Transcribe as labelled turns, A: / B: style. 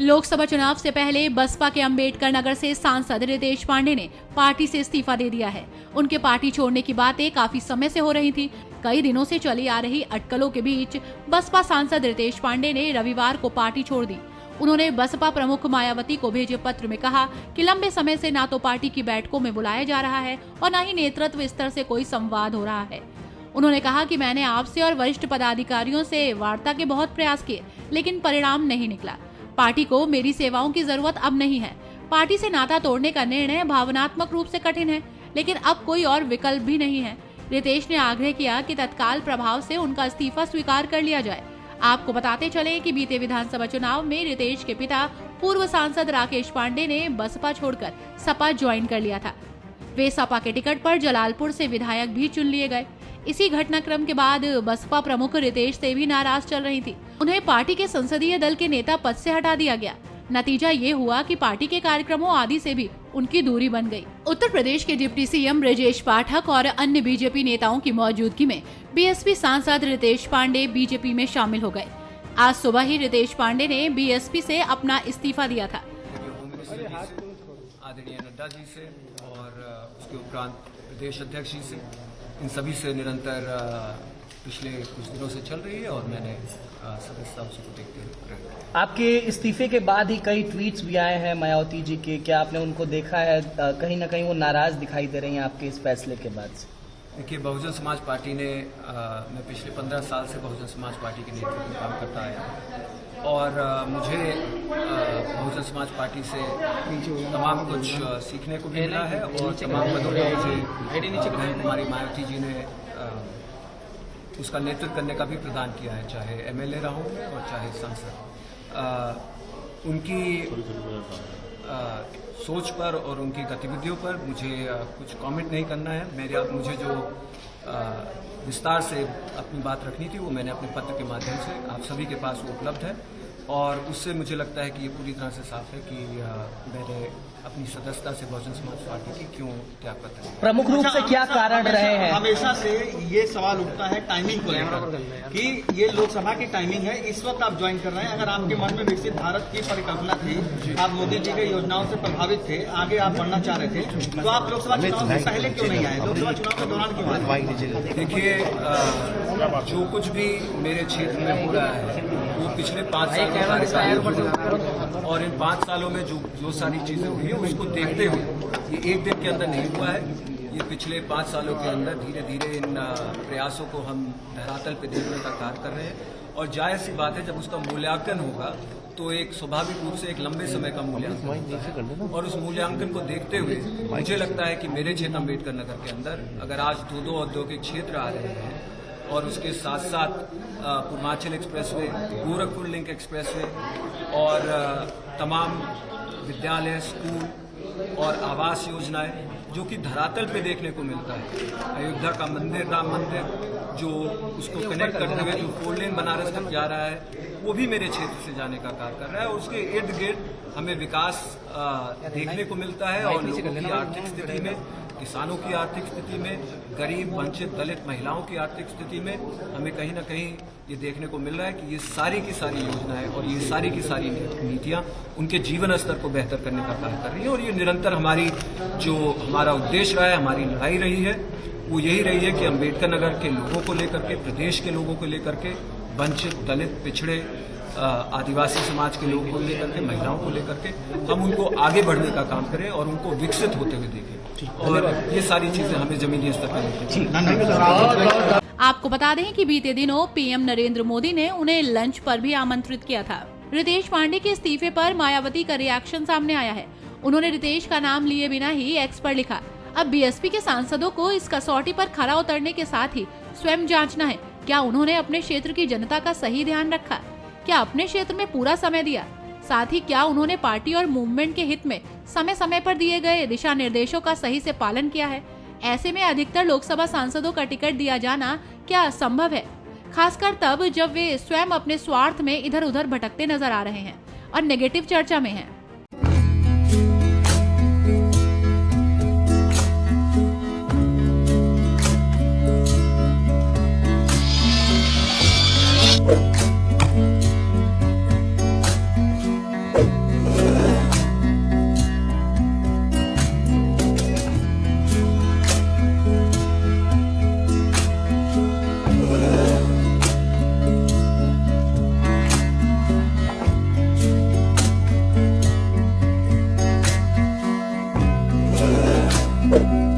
A: लोकसभा चुनाव से पहले बसपा के अंबेडकर नगर से सांसद रितेश पांडे ने पार्टी से इस्तीफा दे दिया है। उनके पार्टी छोड़ने की बातें काफी समय से हो रही थी। कई दिनों से चली आ रही अटकलों के बीच बसपा सांसद रितेश पांडे ने रविवार को पार्टी छोड़ दी। उन्होंने बसपा प्रमुख मायावती को भेजे पत्र में कहा कि लंबे समय से ना तो पार्टी की बैठकों में बुलाया जा रहा है और न ही नेतृत्व स्तर से कोई संवाद हो रहा है। उन्होंने कहा कि मैंने आपसे और वरिष्ठ पदाधिकारियों से वार्ता के बहुत प्रयास किए, लेकिन परिणाम नहीं निकला। पार्टी को मेरी सेवाओं की जरूरत अब नहीं है। पार्टी से नाता तोड़ने का निर्णय भावनात्मक रूप से कठिन है, लेकिन अब कोई और विकल्प भी नहीं है। रितेश ने आग्रह किया कि तत्काल प्रभाव से उनका इस्तीफा स्वीकार कर लिया जाए। आपको बताते चले कि बीते विधानसभा चुनाव में रितेश के पिता पूर्व सांसद राकेश पांडे ने बसपा छोड़कर सपा ज्वाइन कर लिया था। वे सपा के टिकट पर जलालपुर से विधायक भी चुन लिए गए। इसी घटनाक्रम के बाद बसपा प्रमुख रितेश से भी नाराज चल रही थी। उन्हें पार्टी के संसदीय दल के नेता पद से हटा दिया गया। नतीजा ये हुआ कि पार्टी के कार्यक्रमों आदि से भी उनकी दूरी बन गई। उत्तर प्रदेश के डिप्टी सीएम ब्रजेश पाठक और अन्य बीजेपी नेताओं की मौजूदगी में बीएसपी सांसद रितेश पांडे बीजेपी में शामिल हो गए। आज सुबह ही रितेश पांडे ने बीएसपी से अपना इस्तीफा दिया था।
B: आदरणीय नड्डा जी से और उसके उपरांत प्रदेश अध्यक्ष जी से, इन सभी से निरंतर पिछले कुछ दिनों से चल रही है और मैंने सदस्यता को देखते हुए
C: आपके इस्तीफे के बाद ही कई ट्वीट्स भी आए हैं मायावती जी के। क्या आपने उनको देखा है? कहीं ना कहीं वो नाराज दिखाई दे रही हैं आपके इस फैसले के बाद से।
B: देखिए, बहुजन समाज पार्टी ने मैं पिछले 15 साल से बहुजन समाज पार्टी के नेतृत्व में काम करता आया और मुझे बहुजन समाज पार्टी से तमाम कुछ सीखने को भी मिला है और तमाम पदों पर मुझे बहन कुमारी मायावती जी ने उसका नेतृत्व करने का भी प्रदान किया है, चाहे एमएलए रहा हूँ और चाहे सांसद। उनकी सोच पर और उनकी गतिविधियों पर मुझे कुछ कमेंट नहीं करना है। मुझे जो विस्तार से अपनी बात रखनी थी वो मैंने अपने पत्र के माध्यम से आप सभी के पास वो उपलब्ध है और उससे मुझे लगता है कि ये पूरी तरह से साफ है कि मैंने अपनी सदस्यता से बहुजन समाज पार्टी की क्यों त्याग पत्र दिया।
C: प्रमुख रूप से क्या कारण रहे हैं?
D: हमेशा से ये सवाल उठता है टाइमिंग को लेकर कि ये लोकसभा की टाइमिंग है, इस वक्त आप ज्वाइन कर रहे हैं। अगर आपके मन में विकसित भारत की परिकल्पना थी, आप मोदी जी के योजनाओं से प्रभावित थे, आगे आप बढ़ना चाह रहे थे, तो आप लोकसभा चुनाव से पहले क्यों नहीं आए? लोकसभा चुनाव के दौरान क्यों आए?
B: देखिए, जो कुछ भी मेरे क्षेत्र में हो रहा है वो पिछले 5 साल के कार्यकाल और इन 5 सालों में जो सारी चीजें हुई है उसको देखते हुए ये एक दिन के अंदर नहीं हुआ है। ये पिछले 5 सालों के अंदर धीरे धीरे इन प्रयासों को हम धरातल पे देखने का कार्य कर रहे हैं और जाहिर सी बात है जब उसका मूल्यांकन होगा तो एक स्वाभाविक रूप से एक लंबे समय का मूल्यांकन और उस मूल्यांकन को देखते हुए मुझे लगता है कि मेरे क्षेत्र अम्बेडकर नगर के अंदर अगर आज 2 औद्योगिक क्षेत्र आ रहे हैं और उसके साथ साथ Purvanchal expressway, Gorakhpur link expressway और तमाम विद्यालय, स्कूल और आवास योजनाएं जो कि धरातल पे देखने को मिलता है। अयोध्या का मंदिर, राम मंदिर, जो उसको कनेक्ट करते हुए जो 4 लेन बनारस तक जा रहा है वो भी मेरे क्षेत्र से जाने का कार्य कर रहा है और उसके इर्द गिर्द हमें विकास देखने को मिलता है और लोगों की आर्थिक स्थिति में, किसानों की आर्थिक स्थिति में, गरीब, वंचित, दलित महिलाओं की आर्थिक स्थिति में हमें कहीं ना कहीं ये देखने को मिल रहा है कि ये सारी की सारी योजनाएं और ये सारी की सारी नीतियां उनके जीवन स्तर को बेहतर करने का कार्य कर रही है और ये निरंतर हमारा उद्देश्य रहा है, हमारी लड़ाई रही है, वो यही रही है कि अम्बेडकर नगर के लोगों को लेकर के, प्रदेश के लोगों को लेकर के, वंचित, दलित, पिछड़े, आदिवासी समाज के लोगों को लेकर के, महिलाओं को लेकर के हम उनको आगे बढ़ने का काम करें और उनको विकसित होते हुए देखें और ये सारी चीजें हमें जमीनी स्तर पर लेकर।
A: आपको बता दें कि बीते दिनों पीएम नरेंद्र मोदी ने उन्हें लंच पर भी आमंत्रित किया था। रितेश पांडे के इस्तीफे पर मायावती का रिएक्शन सामने आया है। उन्होंने रितेश का नाम लिए बिना ही एक्स पर लिखा, अब बीएसपी के सांसदों को इस कसौटी पर खरा उतरने के साथ ही स्वयं जांचना है, क्या उन्होंने अपने क्षेत्र की जनता का सही ध्यान रखा, क्या अपने क्षेत्र में पूरा समय दिया, साथ ही क्या उन्होंने पार्टी और मूवमेंट के हित में समय समय पर दिए गए दिशा निर्देशों का सही से पालन किया है। ऐसे में अधिकतर लोकसभा सांसदों का टिकट दिया जाना क्या संभव है, खासकर तब जब वे स्वयं अपने स्वार्थ में इधर उधर भटकते नजर आ रहे हैं और नेगेटिव चर्चा में हैं।
E: है।